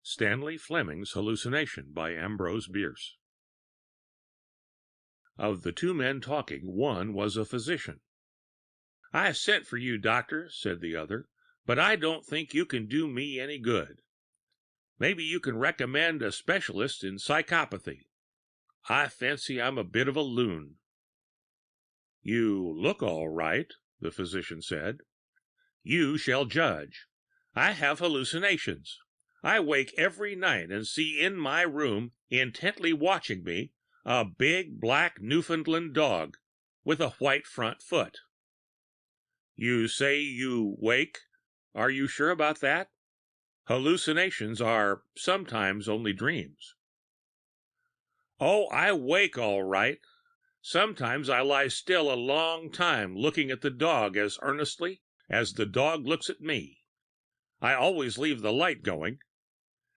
Stanley Fleming's Hallucination by Ambrose Bierce. Of the two men talking, one was a physician. "I sent for you, doctor," said the other, "but I don't think you can do me any good. Maybe you can recommend a specialist in psychopathy. I fancy I'm a bit of a loon." "You look all right," the physician said. "You shall judge. I have hallucinations. I wake every night and see in my room, intently watching me, a big black Newfoundland dog with a white front foot." "You say you wake? Are you sure about that? Hallucinations are sometimes only dreams." "Oh, I wake all right. Sometimes I lie still a long time looking at the dog as earnestly as the dog looks at me. I always leave the light going.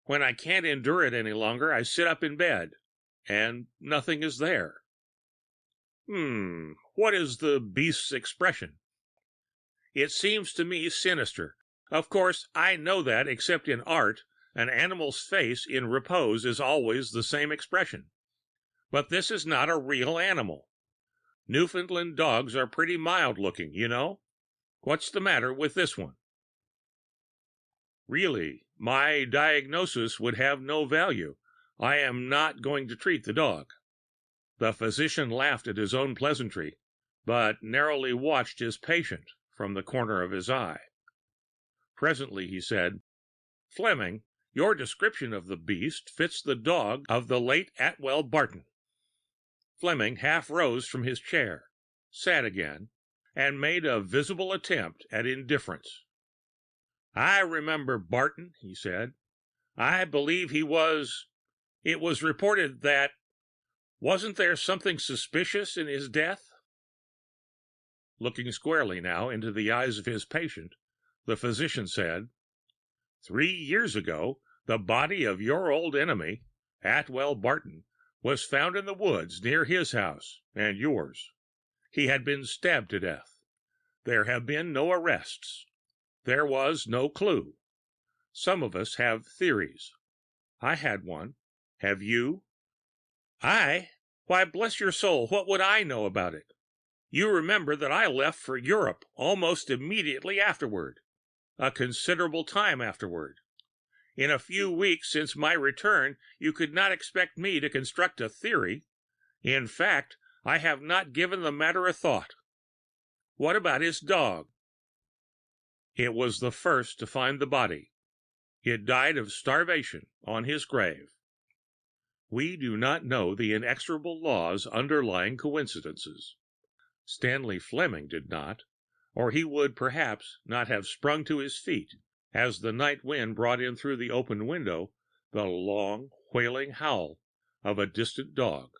When I can't endure it any longer, I sit up in bed, and nothing is there." What is the beast's expression?" "It seems to me sinister. Of course, I know that, except in art, an animal's face in repose is always the same expression. But this is not a real animal. Newfoundland dogs are pretty mild looking, you know. What's the matter with this one?" "Really, my diagnosis would have no value. I am not going to treat the dog." The physician laughed at his own pleasantry, but narrowly watched his patient from the corner of his eye. Presently he said, "Fleming, your description of the beast fits the dog of the late Atwell Barton." Fleming half rose from his chair, sat again, and made a visible attempt at indifference. "I remember Barton," he said. "I believe he was. It was reported that. Wasn't there something suspicious in his death?" Looking squarely now into the eyes of his patient, the physician said, "3 years ago, the body of your old enemy, Atwell Barton, was found in the woods near his house and yours. He had been stabbed to death. There have been no arrests. There was no clue. Some of us have theories. I had one. Have you?" "I? Why, bless your soul, what would I know about it? You remember that I left for Europe almost immediately afterward, a considerable time afterward. In a few weeks since my return, you could not expect me to construct a theory. In fact, I have not given the matter a thought. What about his dog?" "It was the first to find the body. It died of starvation on his grave. We do not know the inexorable laws underlying coincidences. Stanley Fleming did not, or he would perhaps not have sprung to his feet as the night wind brought in through the open window the long, wailing howl of a distant dog."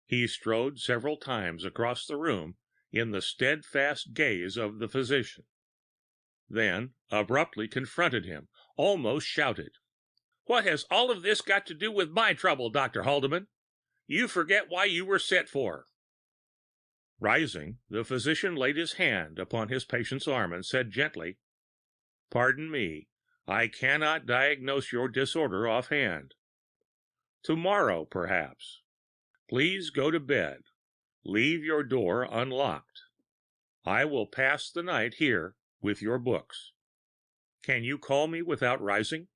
He strode several times across the room in the steadfast gaze of the physician, then abruptly confronted him, almost shouted, "What has all of this got to do with my trouble, Dr. Haldeman? You forget why you were sent for." Rising, the physician laid his hand upon his patient's arm and said gently, "Pardon me, I cannot diagnose your disorder offhand. Tomorrow, perhaps. Please go to bed. Leave your door unlocked. I will pass the night here with your books. Can you call me without rising?"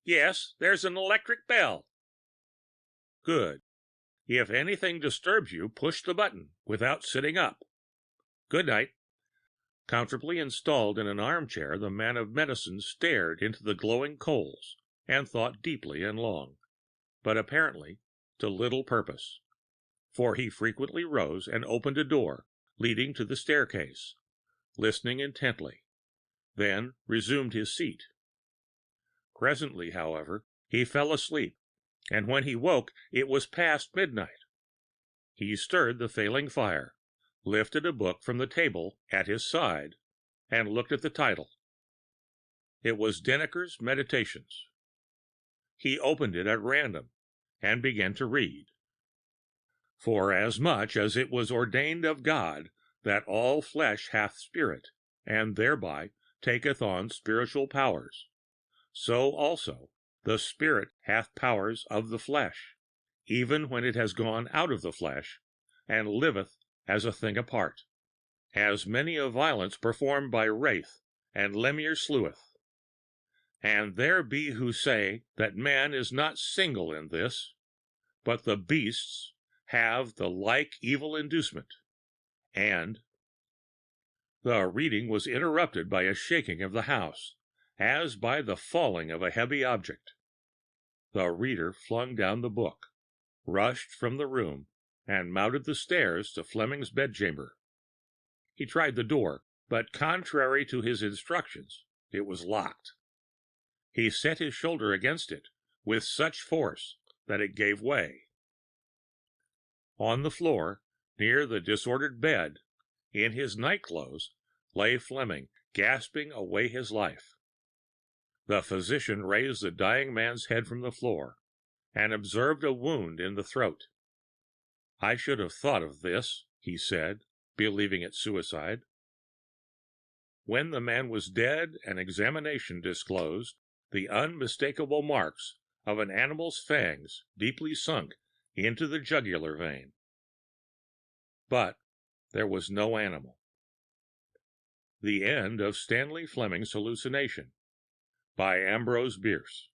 "Yes, there's an electric bell." "Good. If anything disturbs you, push the button without sitting up. Good night." Comfortably installed in an armchair, the man of medicine stared into the glowing coals and thought deeply and long, but apparently to little purpose, for he frequently rose and opened a door leading to the staircase, listening intently, then resumed his seat. Presently, however, he fell asleep, and when he woke it was past midnight. He stirred the failing fire, lifted a book from the table at his side, and looked at the title. It was Denneker's Meditations. He opened it at random and began to read. "Forasmuch as it was ordained of God that all flesh hath spirit, and thereby taketh on spiritual powers, so also the spirit hath powers of the flesh, even when it has gone out of the flesh, and liveth as a thing apart, as many a violence performed by wraith and lemure sleweth. And there be who say that man is not single in this, but the beasts have the like evil inducement, and the reading was interrupted by a shaking of the house, as by the falling of a heavy object. The reader flung down the book, rushed from the room, and mounted the stairs to Fleming's bedchamber. He tried the door, but contrary to his instructions, it was locked. He set his shoulder against it with such force that it gave way. On the floor, near the disordered bed, in his nightclothes, lay Fleming, gasping away his life. The physician raised the dying man's head from the floor, and observed a wound in the throat. "I should have thought of this," he said, believing it suicide. When the man was dead, an examination disclosed the unmistakable marks of an animal's fangs deeply sunk into the jugular vein. But there was no animal. The end of Stanley Fleming's Hallucination, by Ambrose Bierce.